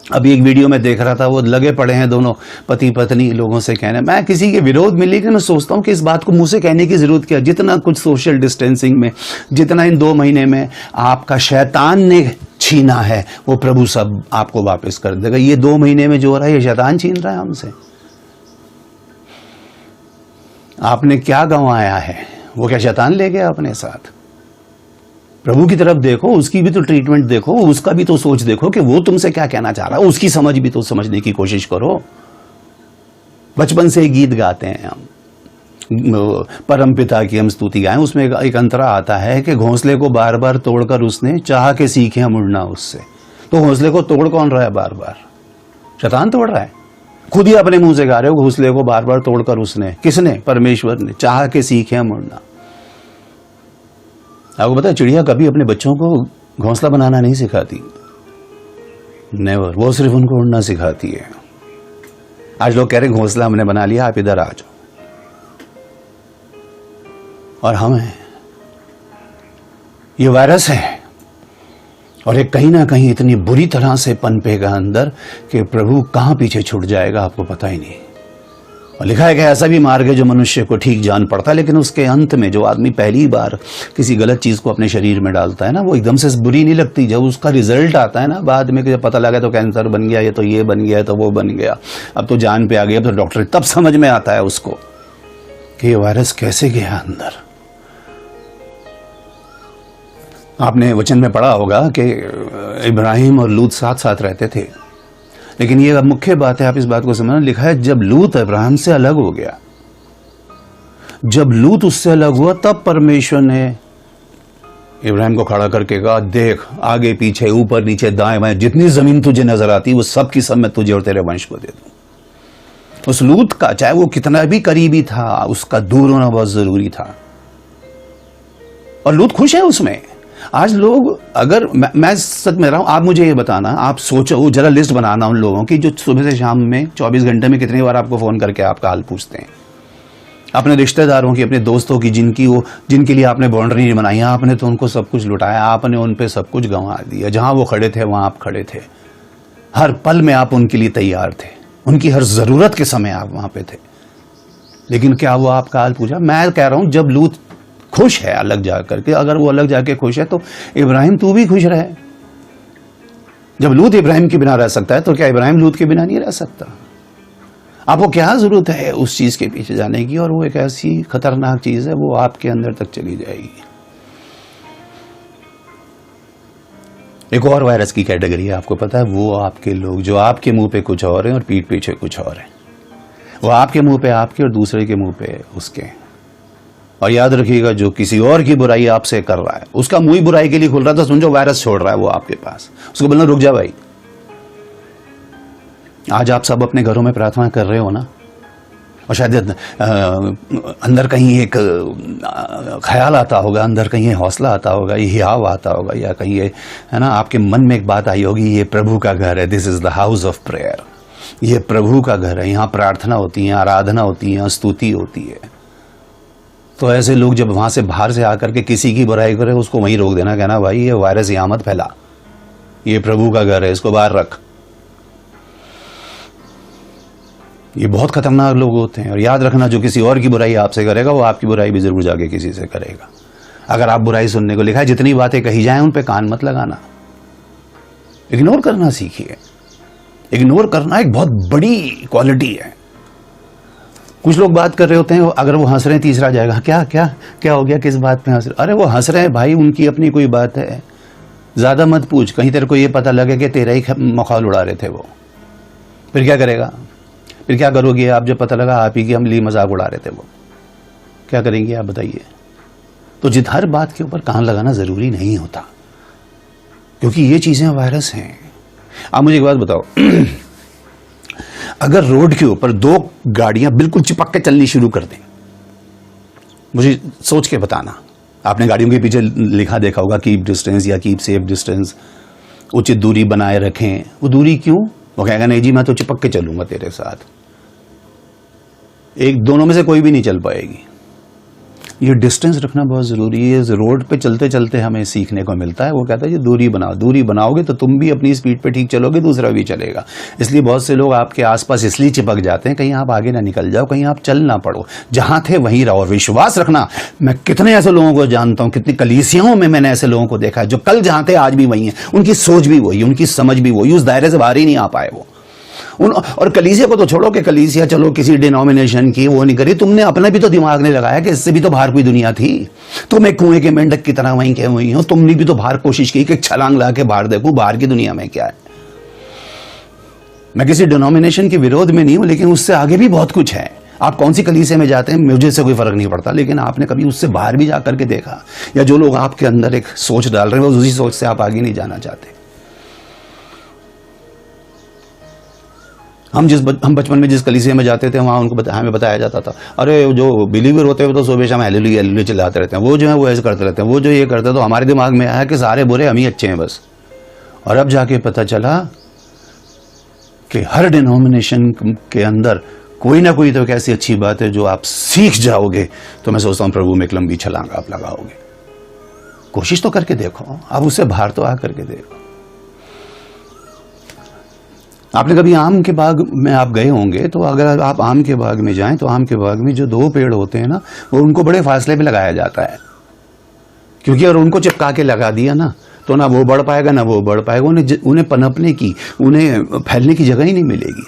अभी एक वीडियो में देख रहा था, वो लगे पड़े हैं दोनों पति पत्नी लोगों से कहने। मैं किसी के विरोध में, लेकिन मैं सोचता हूँ कि इस बात को मुंह से कहने की जरूरत क्या। जितना कुछ सोशल डिस्टेंसिंग में, जितना इन 2 महीने में आपका शैतान ने छीना है, वो प्रभु सब आपको वापस कर देगा। ये 2 महीने में जो हो रहा है, ये शैतान छीन रहा है हमसे। आपने क्या गंवाया है, वो क्या शैतान ले गया अपने साथ? प्रभु की तरफ देखो, उसकी भी तो ट्रीटमेंट देखो, उसका भी तो सोच देखो कि वो तुमसे क्या कहना चाह रहा है, उसकी समझ भी तो समझने की कोशिश करो। बचपन से गीत गाते हैं हम, परम पिता की हम स्तुति गाएं, उसमें एक अंतरा आता है कि घोंसले को बार बार तोड़कर उसने चाह के सीखे हम उड़ना उससे। तो घोंसले को तोड़ कौन रहा है बार बार? शैतान तोड़ रहा है। खुद ही अपने मुंह से गा रहे हो, घोंसले को बार बार तोड़कर उसने, किसने? परमेश्वर ने। चाह के सीखे हम उड़ना। आपको पता है चिड़िया कभी अपने बच्चों को घोंसला बनाना नहीं सिखाती, नेवर। वो सिर्फ उनको उड़ना सिखाती है। आज लोग कह रहे घोंसला हमने बना लिया, आप इधर आ जाओ। और हम हैं, ये वायरस है, और ये कहीं ना कहीं इतनी बुरी तरह से पनपेगा अंदर कि प्रभु कहां पीछे छूट जाएगा आपको पता ही नहीं। और लिखा है कि ऐसा भी मार्ग है जो मनुष्य को ठीक जान पड़ता है, लेकिन उसके अंत में जो आदमी पहली बार किसी गलत चीज को अपने शरीर में डालता है ना, वो एकदम से बुरी नहीं लगती। जब उसका रिजल्ट आता है ना बाद में, जब पता लगा तो कैंसर बन गया, ये तो ये बन गया, तो वो बन गया, अब तो जान पे आ गया, तो डॉक्टर, तब समझ में आता है उसको कि ये वायरस कैसे गया अंदर। आपने वचन में पढ़ा होगा कि इब्राहिम और लूत साथ साथ रहते थे, लेकिन ये अब मुख्य बात है, आप इस बात को समझना। लिखा है जब लूत इब्राहिम से अलग हो गया, जब लूत उससे अलग हुआ, तब परमेश्वर ने इब्राहिम को खड़ा करके कहा, देख आगे पीछे ऊपर नीचे दाएं बाएं जितनी जमीन तुझे नजर आती वो सब की सब मैं तुझे और तेरे वंश को दे दूं। उस लूत का चाहे वो कितना भी करीबी था, उसका दूर होना बहुत जरूरी था, और लूत खुश है उसमें। आज लोग, अगर मैं सच में रहा हूं, आप मुझे ये बताना, आप सोचो जरा लिस्ट बनाना उन लोगों की जो सुबह से शाम में 24 घंटे में कितनी बार आपको फोन करके आपका हाल पूछते हैं। अपने रिश्तेदारों की, अपने दोस्तों की, जिनके लिए आपने बाउंड्री नहीं बनाई, आपने तो उनको सब कुछ लुटाया, आपने उन पे सब कुछ गंवा दिया। जहां वो खड़े थे वहां आप खड़े थे, हर पल में आप उनके लिए तैयार थे, उनकी हर जरूरत के समय आप वहां पे थे, लेकिन क्या वो आपका हाल पूछा? मैं कह रहा हूं जब लूत खुश है अलग जाकर के, अगर वो अलग जाके खुश है तो इब्राहिम तू भी खुश रहे। जब लूत इब्राहिम के बिना रह सकता है तो क्या इब्राहिम लूत के बिना नहीं रह सकता? आपको क्या जरूरत है उस चीज के पीछे जाने की? और वो एक ऐसी खतरनाक चीज है, वो आपके अंदर तक चली जाएगी। एक और वायरस की कैटेगरी है, आपको पता है, वो आपके लोग जो आपके मुंह पे कुछ और है और पीठ पीछे कुछ और है। वो आपके मुंह पे आपके और दूसरे के मुंह पे उसके। और याद रखिएगा, जो किसी और की बुराई आपसे कर रहा है, उसका मुंह ही बुराई के लिए खुल रहा था, समझो वायरस छोड़ रहा है वो आपके पास। उसको बोलना रुक जा भाई। आज आप सब अपने घरों में प्रार्थना कर रहे हो ना, और शायद अंदर कहीं एक ख्याल आता होगा, अंदर कहीं ये हौसला आता होगा, ये हियाव आता होगा, या कहीं ये है ना आपके मन में एक बात आई होगी, ये प्रभु का घर है, this is the house of prayer. ये प्रभु का घर है, यहाँ प्रार्थना होती है, आराधना होती है, स्तुति होती है। तो ऐसे लोग जब वहां से बाहर से आकर के किसी की बुराई करे, उसको वहीं रोक देना, कहना भाई ये वायरस यहाँ मत फैला, ये प्रभु का घर है, इसको बाहर रख। ये बहुत खतरनाक लोग होते हैं। और याद रखना, जो किसी और की बुराई आपसे करेगा, वो आपकी बुराई भी जरूर जाके किसी से करेगा। अगर आप बुराई सुनने को, लिखा है जितनी बातें कही जाएं उन पे कान मत लगाना, इग्नोर करना सीखिए। इग्नोर करना एक बहुत बड़ी क्वालिटी है। कुछ लोग बात कर रहे होते हैं, अगर वो हंस रहे हैं, तीसरा जाएगा, क्या क्या क्या हो गया, किस बात पे हंस रहे? अरे वो हंस रहे हैं भाई, उनकी अपनी कोई बात है, ज्यादा मत पूछ, कहीं तेरे को ये पता लगे कि तेरा ही मखौल उड़ा रहे थे वो, फिर क्या करेगा? फिर क्या करोगे आप जब पता लगा आप ही की अमली मजाक उड़ा रहे थे वो? क्या करेंगे आप बताइए? तो जित हर बात के ऊपर कान लगाना जरूरी नहीं होता, क्योंकि ये चीजें वायरस हैं। आप मुझे एक बात बताओ, अगर रोड के ऊपर दो गाड़ियां बिल्कुल चिपक के चलनी शुरू कर दें, मुझे सोच के बताना, आपने गाड़ियों के पीछे लिखा देखा होगा कीप डिस्टेंस या कीप सेफ डिस्टेंस, उचित दूरी बनाए रखें। वो दूरी क्यों? वो कहेगा नहीं जी मैं तो चिपक के चलूंगा तेरे साथ। एक दोनों में से कोई भी नहीं चल पाएगी। ये डिस्टेंस रखना बहुत जरूरी है। रोड पे चलते चलते हमें सीखने को मिलता है, वो कहता है ये दूरी बनाओ, दूरी बनाओगे तो तुम भी अपनी स्पीड पे ठीक चलोगे, दूसरा भी चलेगा। इसलिए बहुत से लोग आपके आसपास इसलिए चिपक जाते हैं, कहीं आप आगे ना निकल जाओ, कहीं आप चल ना पड़ो, जहां थे वहीं रहो। और विश्वास रखना, मैं कितने ऐसे लोगों को जानता हूं, कितनी कलीसियाओं में मैंने ऐसे लोगों को देखा है जो कल जहां थे आज भी वही हैं, उनकी सोच भी वही, उनकी समझ भी वही, उस दायरे से बाहर ही नहीं आ पाए वो। और कलीसिया को तो छोड़ो कि कलीसिया चलो किसी डिनोमिनेशन की वो नहीं करी, तुमने अपना भी तो दिमाग नहीं लगाया कि इससे भी तो बाहर कोई दुनिया थी। तुम एक कुएं के मेंढक की तरह वहीं के वहीं हो, तुमने भी तो बाहर कोशिश की कि छलांग ला के बाहर देखूं बाहर की दुनिया में क्या है। मैं किसी डिनोमिनेशन के विरोध में नहीं हूं, लेकिन उससे आगे भी बहुत कुछ है। आप कौन सी कलीसिया में जाते हैं मुझे से कोई फर्क नहीं पड़ता, लेकिन आपने कभी उससे बाहर भी जा करके देखा, या जो लोग आपके अंदर एक सोच डाल रहे हैं उसी सोच से आप आगे नहीं जाना चाहते। हम बचपन में जिस कलीसिया में जाते थे वहां उनको हमें बताया जाता था, अरे जो बिलीवर होते हैं वो तो सुबह शाम हालेलुया हालेलुया चिल्लाते रहते हैं, वो जो है वो ऐसे करते रहते हैं, वो जो ये करते हैं। तो हमारे दिमाग में आया कि सारे बुरे हम ही अच्छे हैं बस। और अब जाके पता चला कि हर डिनोमिनेशन के अंदर कोई ना कोई तो एक ऐसी अच्छी बात है जो आप सीख जाओगे तो मैं सोचता हूं प्रभु में एक लंबी छलांग आप लगाओगे। कोशिश तो करके देखो, आप उससे बाहर तो आ करके देखो। आपने कभी आम के बाग में आप गए होंगे, तो अगर आप आम के बाग में जाएं तो आम के बाग में जो 2 पेड़ होते हैं ना, वो उनको बड़े फासले पे लगाया जाता है, क्योंकि अगर उनको चिपका के लगा दिया ना तो ना वो बढ़ पाएगा ना वो बढ़ पाएगा, उन्हें पनपने की, उन्हें फैलने की जगह ही नहीं मिलेगी।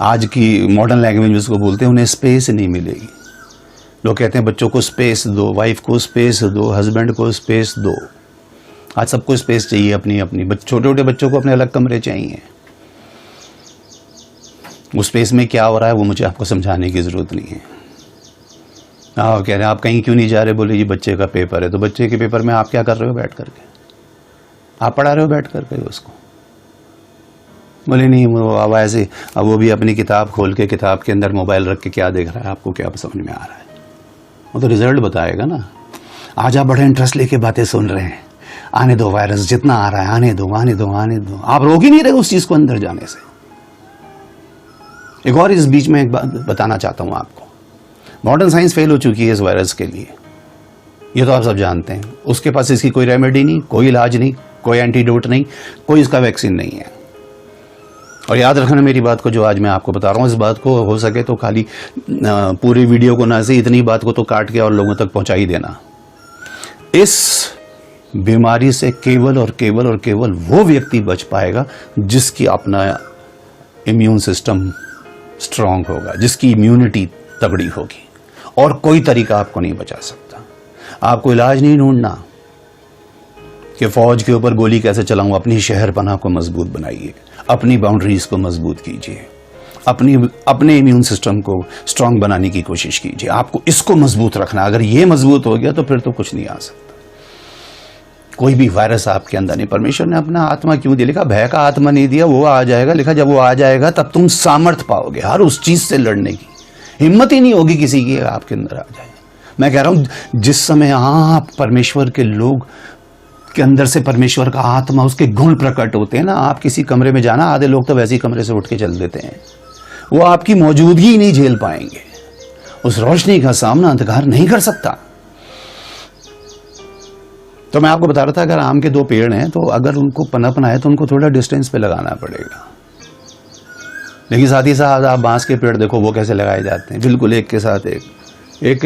आज की मॉडर्न लैंग्वेज उसको बोलते हैं, उन्हें स्पेस नहीं मिलेगी। लोग कहते हैं बच्चों को स्पेस दो, वाइफ को स्पेस दो, हस्बैंड को स्पेस दो। आज सबको स्पेस चाहिए अपनी अपनी। छोटे छोटे बच्चों को अपने अलग कमरे चाहिए। उस स्पेस में क्या हो रहा है वो मुझे आपको समझाने की जरूरत नहीं है। आप कह रहे हैं आप कहीं क्यों नहीं जा रहे, बोले जी बच्चे का पेपर है। तो बच्चे के पेपर में आप क्या कर रहे हो बैठ करके? आप पढ़ा रहे हो बैठ करके उसको? बोले नहीं वो अब ऐसे, अब वो भी अपनी किताब खोल के किताब के अंदर मोबाइल रख के क्या देख रहा है, आपको क्या समझ में आ रहा है? वो तो रिजल्ट बताएगा ना। आज आप बड़े इंटरेस्ट लेके बातें सुन रहे हैं, आने दो वायरस जितना आ रहा है, आने दो आने दो आने दो। आप रोक ही नहीं रहे उस चीज को अंदर जाने से। एक और इस बीच में एक बात बताना चाहता हूं आपको। मॉडर्न साइंस फेल हो चुकी है इस वायरस के लिए, ये तो आप सब जानते हैं। उसके पास इसकी कोई रेमेडी नहीं, कोई इलाज नहीं, कोई एंटीडोट नहीं, कोई इसका वैक्सीन नहीं है। और याद रखना मेरी बात को, जो आज मैं आपको बता रहा हूं, इस बात को हो सके तो खाली पूरी वीडियो को ना से इतनी बात को तो काट के और लोगों तक पहुंचा ही देना। इस बीमारी से केवल और केवल और केवल वो व्यक्ति बच पाएगा जिसकी अपना इम्यून सिस्टम स्ट्रांग होगा, जिसकी इम्यूनिटी तगड़ी होगी। और कोई तरीका आपको नहीं बचा सकता। आपको इलाज नहीं ढूंढना कि फौज के ऊपर गोली कैसे चलाऊं। अपनी शहर पनाह को मजबूत बनाइए, अपनी बाउंड्रीज को मजबूत कीजिए, अपने इम्यून सिस्टम को स्ट्रांग बनाने की कोशिश कीजिए। आपको इसको मजबूत रखना। अगर ये मजबूत हो गया तो फिर तो कुछ नहीं आ सकता। कोई भी वायरस आपके अंदर नहीं। परमेश्वर ने अपना आत्मा क्यों दिया? लिखा भय का आत्मा नहीं दिया, वो आ जाएगा। लिखा जब वो आ जाएगा तब तुम सामर्थ पाओगे हर उस चीज से लड़ने की। हिम्मत ही नहीं होगी किसी की आपके अंदर आ जाए। मैं कह रहा हूं जिस समय आप परमेश्वर के लोग के अंदर से परमेश्वर का आत्मा, उसके गुण प्रकट होते हैं ना, आप किसी कमरे में जाना, आधे लोग तो वैसे ही कमरे से उठ के चल देते हैं। वो आपकी मौजूदगी ही नहीं झेल पाएंगे। उस रोशनी का सामना अंधकार नहीं कर सकता। तो मैं आपको बता रहा था, अगर आम के 2 पेड़ हैं तो अगर उनको पनपना है तो उनको थोड़ा डिस्टेंस पे लगाना पड़ेगा। लेकिन साथ ही साथ आप बांस के पेड़ देखो वो कैसे लगाए जाते हैं, बिल्कुल एक के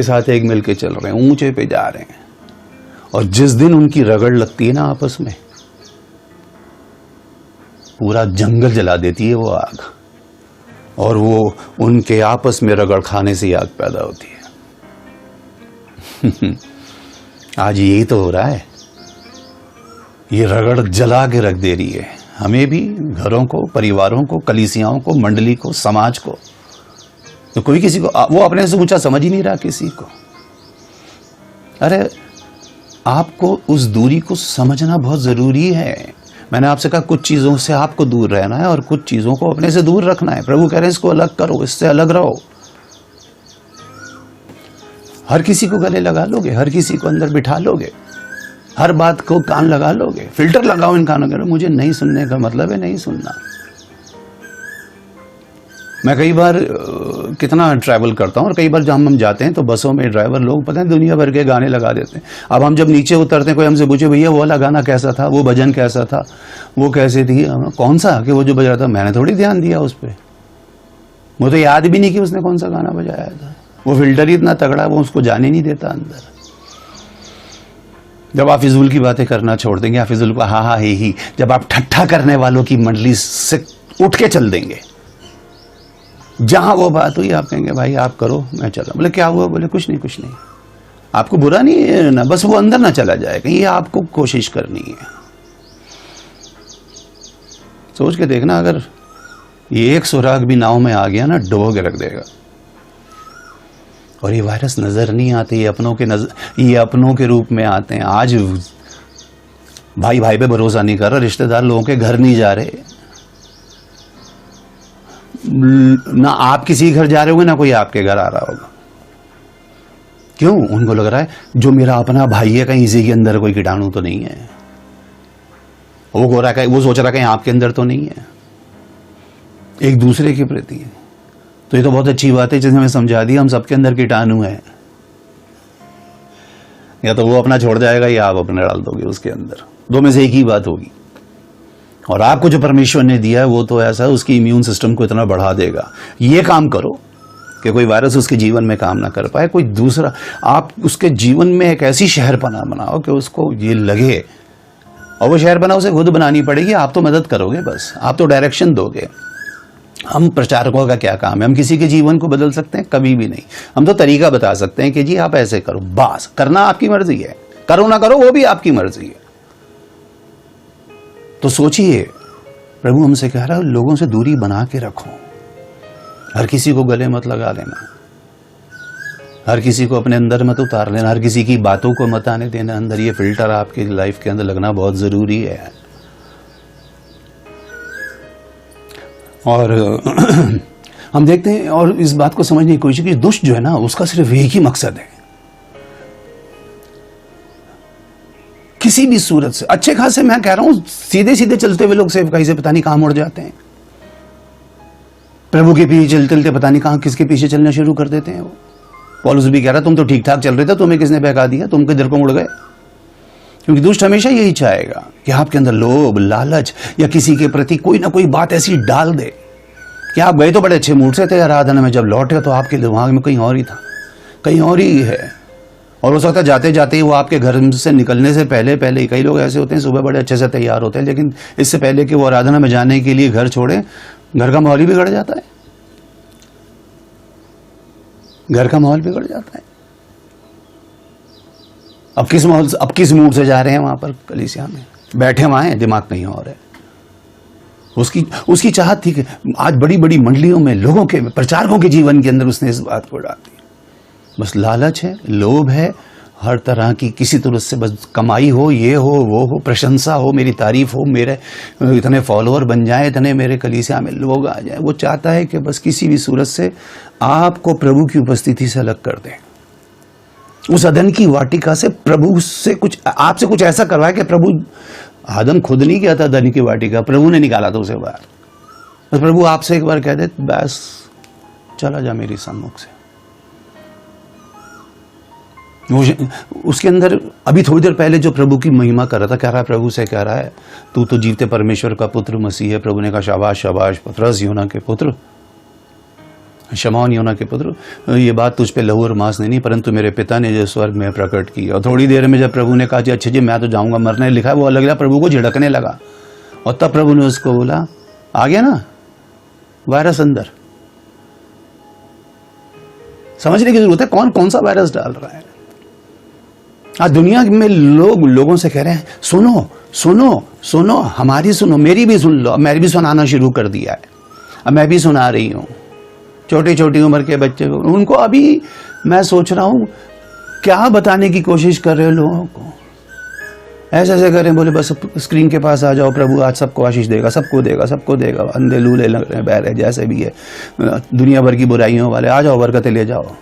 साथ एक मिलके चल रहे हैं, ऊंचे पे जा रहे हैं। और जिस दिन उनकी रगड़ लगती है ना आपस में, पूरा जंगल जला देती है वो आग। और वो उनके आपस में रगड़ खाने से ही आग पैदा होती है। आज यही तो हो रहा है। ये रगड़ जला के रख दे रही है हमें भी, घरों को, परिवारों को, कलीसियाओं को, मंडली को, समाज को। तो कोई किसी को, वो अपने से ऊंचा समझ ही नहीं रहा किसी को। अरे आपको उस दूरी को समझना बहुत जरूरी है। मैंने आपसे कहा कुछ चीजों से आपको दूर रहना है और कुछ चीजों को अपने से दूर रखना है। प्रभु कह रहे हैं इसको अलग करो, इससे अलग रहो। हर किसी को गले लगा लोगे, हर किसी को अंदर बिठा लोगे, हर बात को कान लगा लोगे, फिल्टर लगाओ इन कानों के। मुझे नहीं सुनने का मतलब है नहीं सुनना। मैं कई बार कितना ट्रैवल करता हूं और कई बार जब हम जाते हैं तो बसों में ड्राइवर लोग पता है दुनिया भर के गाने लगा देते हैं। अब हम जब नीचे उतरते हैं कोई हमसे पूछे भैया वो वाला गाना कैसा था, वो भजन कैसा था, वो कैसे थी, कौन सा कि वो जो बज रहा था, मैंने थोड़ी ध्यान दिया उस पर। मुझे तो याद भी नहीं कि उसने कौन सा गाना बजाया था। वो फिल्टर ही इतना तगड़ा, वो उसको जाने नहीं देता अंदर। जब आप फिजूल की बातें करना छोड़ देंगे, आप फिजूल को हा हा ही, जब आप ठट्ठा करने वालों की मंडली से उठ के चल देंगे, जहां वो बात हुई आप कहेंगे भाई आप करो मैं चला। बोले क्या हुआ? बोले कुछ नहीं। आपको बुरा नहीं है ना, बस वो अंदर ना चला जाए कहीं, ये आपको कोशिश करनी है। सोच के देखना, अगर ये एक सुराग भी नाव में आ गया ना, डुबो के रख देगा। और ये वायरस नजर नहीं आते, ये अपनों के रूप में आते हैं। आज भाई भाई पे भरोसा नहीं कर रहा, रिश्तेदार लोगों के घर नहीं जा रहे, ना आप किसी घर जा रहे होंगे, ना कोई आपके घर आ रहा होगा। क्यों? उनको लग रहा है जो मेरा अपना भाई है कहीं इसी के अंदर कोई कीटाणु तो नहीं है। वो सोच रहा है कहीं आपके अंदर तो नहीं है, एक दूसरे के प्रति। तो ये तो बहुत अच्छी बात है जिसने हमें समझा दिया हम सबके अंदर कीटाणु है। या तो वो अपना छोड़ जाएगा या आप अपना डाल दोगे उसके अंदर, दो में से एक ही बात होगी। और आपको जो परमेश्वर ने दिया है वो तो ऐसा है, उसकी इम्यून सिस्टम को इतना बढ़ा देगा। ये काम करो कि कोई वायरस उसके जीवन में काम ना कर पाए। कोई दूसरा, आप उसके जीवन में एक ऐसी शहरपना बनाओ कि उसको ये लगे, और वो शहरपना उसे खुद बनानी पड़ेगी। आप तो मदद करोगे, बस आप तो डायरेक्शन दोगे। हम प्रचारकों का क्या काम है? हम किसी के जीवन को बदल सकते हैं? कभी भी नहीं। हम तो तरीका बता सकते हैं कि जी आप ऐसे करो, बस। करना आपकी मर्जी है, करो ना करो वो भी आपकी मर्जी है। तो सोचिए, प्रभु हमसे कह रहा है लोगों से दूरी बना के रखो, हर किसी को गले मत लगा लेना, हर किसी को अपने अंदर मत उतार लेना, हर किसी की बातों को मत आने देना अंदर। ये फिल्टर आपकी लाइफ के अंदर लगना बहुत जरूरी है। और हम देखते हैं और इस बात को समझने की कोशिश की, दुष्ट जो है ना उसका सिर्फ एक ही मकसद है, किसी भी सूरत से अच्छे खासे, मैं कह रहा हूं सीधे सीधे चलते हुए लोग सेवकाई से पता नहीं कहां मुड़ जाते हैं, प्रभु के पीछे चलते चलते पता नहीं कहां किसके पीछे चलना शुरू कर देते हैं। वो पौलुस भी कह रहा तुम तो ठीक ठाक चल रहे थे, तुम्हें किसने बहका दिया, तुम किधर को मुड़ गए। क्योंकि दुष्ट हमेशा यही चाहेगा कि आपके अंदर लोभ, लालच या किसी के प्रति कोई ना कोई बात ऐसी डाल दे कि आप गए तो बड़े अच्छे मूड से थे आराधना में, जब लौटे तो आपके दिमाग में कहीं और ही था, कहीं और ही है। और हो सकता है जाते जाते ही वो आपके घर से निकलने से पहले पहले ही, कई लोग ऐसे होते हैं सुबह बड़े अच्छे से तैयार होते हैं, लेकिन इससे पहले कि वो आराधना में जाने के लिए घर छोड़े, घर का माहौल ही बिगड़ जाता है, घर का माहौल बिगड़ जाता है। अब किस मूड से जा रहे हैं वहां पर कलीसिया में, बैठे वहां हैं, दिमाग कहीं और है। उसकी चाहत थी कि आज बड़ी बड़ी मंडलियों में लोगों के, प्रचारकों के जीवन के अंदर उसने इस बात को डाल दी। बस लालच है, लोभ है, हर तरह की किसी तरह से बस कमाई हो, ये हो वो हो, प्रशंसा हो, मेरी तारीफ हो, मेरे इतने फॉलोअर बन जाए, इतने मेरे कलीसिया में लोग आ जाए। वो चाहता है कि बस किसी भी सूरत से आपको प्रभु की उपस्थिति से अलग कर दे, उस अदन की वाटिका से प्रभु से कुछ, आपसे कुछ ऐसा करवाए कि प्रभु, आदम खुद नहीं गया था अदन की वाटिका, प्रभु ने निकाला था उसे बाहर। बस प्रभु आपसे एक बार कह दे बस चला जा मेरी सम्मुख से। उसके अंदर अभी थोड़ी देर पहले जो प्रभु की महिमा कर रहा था, कह रहा है, प्रभु से कह रहा है तू तो जीवते परमेश्वर का पुत्र मसीह है। प्रभु ने कहा शाबाश शाबाश पतरस, योना के पुत्र, शमौन योना के पुत्र, ये बात तुझ पे लहू और मांस नहीं परंतु मेरे पिता ने जो स्वर्ग में प्रकट की। और थोड़ी देर में जब प्रभु ने कहा जी अच्छा जी मैं तो जाऊंगा मरने, लिखा है वो अलग गया, प्रभु को झिड़कने लगा। और तब प्रभु ने उसको बोला, आ गया ना वायरस अंदर। समझने की जरूरत है कौन कौन सा वायरस डाल रहा है। आज दुनिया में लोगों से कह रहे हैं सुनो सुनो सुनो, हमारी सुनो, मेरी भी सुन लो। अब मैं भी सुनाना शुरू कर दिया है, अब मैं भी सुना रही हूं। छोटी छोटी उम्र के बच्चे को, उनको अभी मैं सोच रहा हूं क्या बताने की कोशिश कर रहे हो लोगों को। ऐसे ऐसे करें, बोले बस स्क्रीन के पास आ जाओ, प्रभु आज सबको आशीष देगा, सबको देगा, सबको देगा। अंधे लूले लग रहे, बहरे, जैसे भी है दुनिया भर की बुराइयों वाले, आ जाओ बरकतें ले जाओ।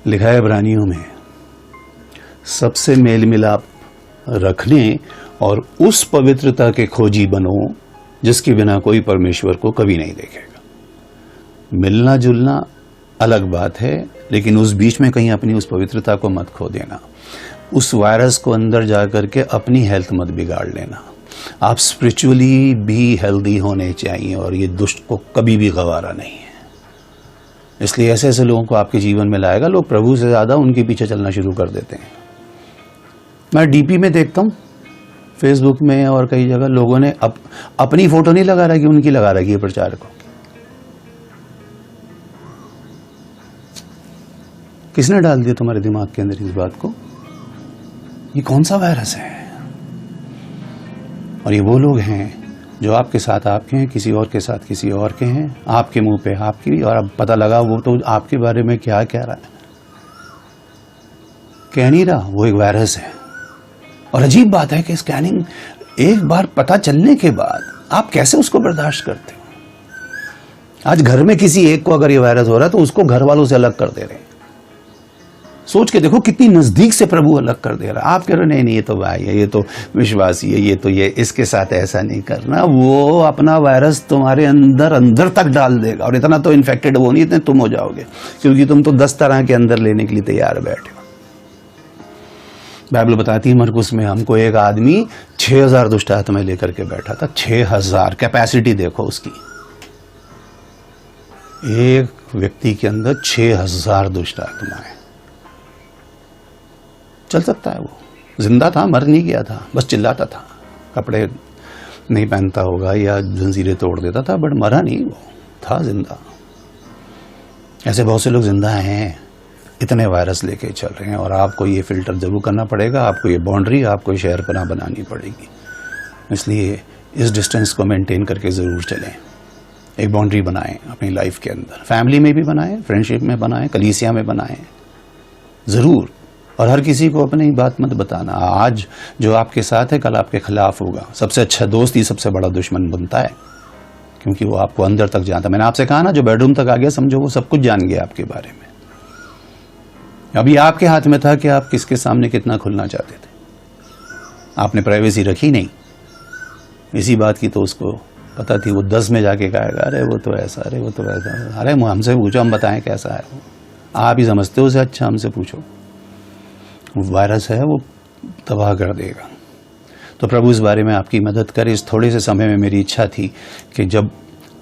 लिखा है इब्रानियों में, सबसे मेल मिलाप रखने और उस पवित्रता के खोजी बनो जिसके बिना कोई परमेश्वर को कभी नहीं देखेगा। मिलना जुलना अलग बात है, लेकिन उस बीच में कहीं अपनी उस पवित्रता को मत खो देना। उस वायरस को अंदर जाकर के अपनी हेल्थ मत बिगाड़ लेना। आप स्पिरिचुअली भी हेल्दी होने चाहिए और ये दुष्ट को कभी भी गवारा नहीं है। इसलिए ऐसे ऐसे लोगों को आपके जीवन में लाएगा, लोग प्रभु से ज्यादा उनके पीछे चलना शुरू कर देते हैं। मैं डीपी में देखता हूं, फेसबुक में और कई जगह लोगों ने अपनी फोटो नहीं लगा रखी, उनकी लगा रखी है प्रचारकों। किसने डाल दिया तुम्हारे दिमाग के अंदर इस बात को? ये कौन सा वायरस है? और ये वो लोग हैं जो आपके साथ आपके हैं, किसी और के साथ किसी और के हैं, आपके मुंह पे आपकी, और अब पता लगा वो तो आपके बारे में क्या कह रहा है, कह नहीं रहा, वो एक वायरस है। और अजीब बात है कि स्कैनिंग एक बार पता चलने के बाद आप कैसे उसको बर्दाश्त करते हो। आज घर में किसी एक को अगर ये वायरस हो रहा है तो उसको घर वालों से अलग कर दे रहे हैं। सोच के देखो कितनी नजदीक से प्रभु अलग कर दे रहा है। आप कह रहे नहीं नहीं ये तो भाई है, ये तो विश्वासी है, ये तो ये, इसके साथ ऐसा नहीं करना। वो अपना वायरस तुम्हारे अंदर अंदर तक डाल देगा, और इतना तो इन्फेक्टेड वो नहीं, इतने तुम हो जाओगे, क्योंकि तुम तो 10 तरह के अंदर लेने के लिए तैयार बैठे हो। बाइबल बताती है मरकुस में, हमको एक आदमी 6000 दुष्ट आत्माएं लेकर के बैठा था। 6000 कैपेसिटी देखो उसकी, एक व्यक्ति के अंदर 6000 दुष्ट आत्माएं। चल सकता है, वो जिंदा था, मर नहीं गया था, बस चिल्लाता था, कपड़े नहीं पहनता होगा या जंजीरें तोड़ देता था, बट मरा नहीं, वो था जिंदा। ऐसे बहुत से लोग जिंदा हैं, इतने वायरस लेके चल रहे हैं। और आपको ये फिल्टर जरूर करना पड़ेगा, आपको ये बाउंड्री, आपको ये शहरपनाह बनानी पड़ेगी। इसलिए इस डिस्टेंस को मेंटेन करके ज़रूर चलें। एक बाउंड्री बनाएं अपनी लाइफ के अंदर, फैमिली में भी बनाएं, फ्रेंडशिप में बनाएं, कलीसिया में बनाएं ज़रूर। और हर किसी को अपनी बात मत बताना। आज जो आपके साथ है कल आपके खिलाफ होगा। सबसे अच्छा दोस्त ही सबसे बड़ा दुश्मन बनता है, क्योंकि वो आपको अंदर तक जानता है। मैंने आपसे कहा ना, जो बेडरूम तक आ गया समझो वो सब कुछ जान गया आपके बारे में। अभी आपके हाथ में था कि आप किसके सामने कितना खुलना चाहते थे। आपने प्राइवेसी रखी नहीं, इसी बात की तो उसको पता थी। वो 10 में जाके कहेगा अरे वो तो ऐसा, अरे वो तो ऐसा। अरे हमसे पूछो, हम बताएं कैसा है वो। आप ही समझते हो उसे, अच्छा हमसे पूछो। वायरस है, वो तबाह कर देगा। तो प्रभु इस बारे में आपकी मदद करे। इस थोड़े से समय में मेरी इच्छा थी कि जब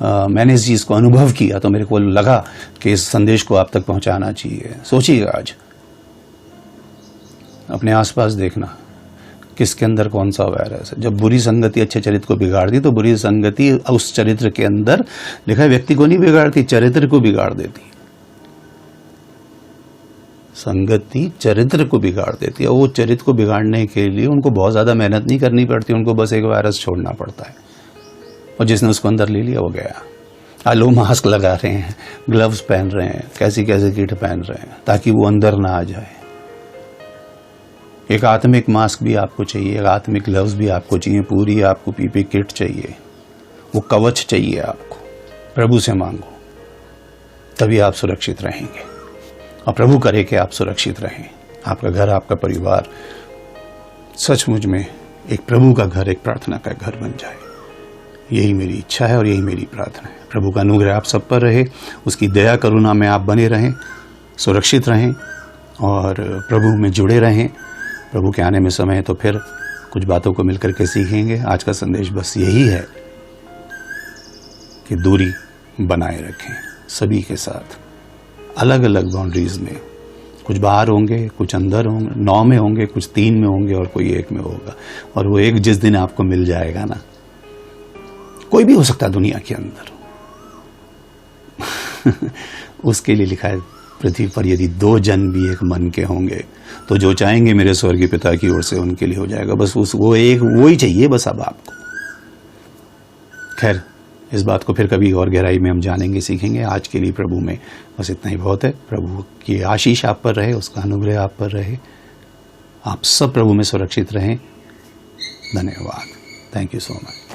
मैंने इस चीज़ को अनुभव किया तो मेरे को लगा कि इस संदेश को आप तक पहुंचाना चाहिए। सोचिएगा, आज अपने आसपास देखना किसके अंदर कौन सा वायरस है। जब बुरी संगति अच्छे चरित्र को बिगाड़ती, तो बुरी संगति उस चरित्र के अंदर, लिखा है व्यक्ति को नहीं बिगाड़ती, चरित्र को बिगाड़ देती। संगति चरित्र को बिगाड़ देती है। वो चरित्र को बिगाड़ने के लिए उनको बहुत ज्यादा मेहनत नहीं करनी पड़ती, उनको बस एक वायरस छोड़ना पड़ता है, और जिसने उसको अंदर ले लिया वो गया। लोग मास्क लगा रहे हैं, ग्लव्स पहन रहे हैं, कैसी कैसी किट पहन रहे हैं ताकि वो अंदर ना आ जाए। एक आत्मिक मास्क भी आपको चाहिए, एक आत्मिक ग्लव्स भी आपको चाहिए, पूरी आपको पीपी किट चाहिए, वो कवच चाहिए आपको। प्रभु से मांगो, तभी आप सुरक्षित रहेंगे। और प्रभु करे कि आप सुरक्षित रहें, आपका घर, आपका परिवार सचमुच में एक प्रभु का घर, एक प्रार्थना का घर बन जाए। यही मेरी इच्छा है और यही मेरी प्रार्थना है। प्रभु का अनुग्रह आप सब पर रहे, उसकी दया करुणा में आप बने रहें, सुरक्षित रहें और प्रभु में जुड़े रहें। प्रभु के आने में समय है तो फिर कुछ बातों को मिलकर के सीखेंगे। आज का संदेश बस यही है कि दूरी बनाए रखें सभी के साथ, अलग अलग बाउंड्रीज में। कुछ बाहर होंगे, कुछ अंदर होंगे, 9 में होंगे, कुछ 3 में होंगे और कोई 1 में होगा। और वो एक जिस दिन आपको मिल जाएगा ना, कोई भी हो सकता है दुनिया के अंदर उसके लिए लिखा है पृथ्वी पर यदि 2 जन भी एक मन के होंगे तो जो चाहेंगे मेरे स्वर्गीय पिता की ओर से उनके लिए हो जाएगा। बस वो ही चाहिए बस अब आपको। खैर, इस बात को फिर कभी और गहराई में हम जानेंगे, सीखेंगे। आज के लिए प्रभु में बस इतना ही बहुत है। प्रभु की आशीष आप पर रहे, उसका अनुग्रह आप पर रहे। आप सब प्रभु में सुरक्षित रहें। धन्यवाद। Thank you so much.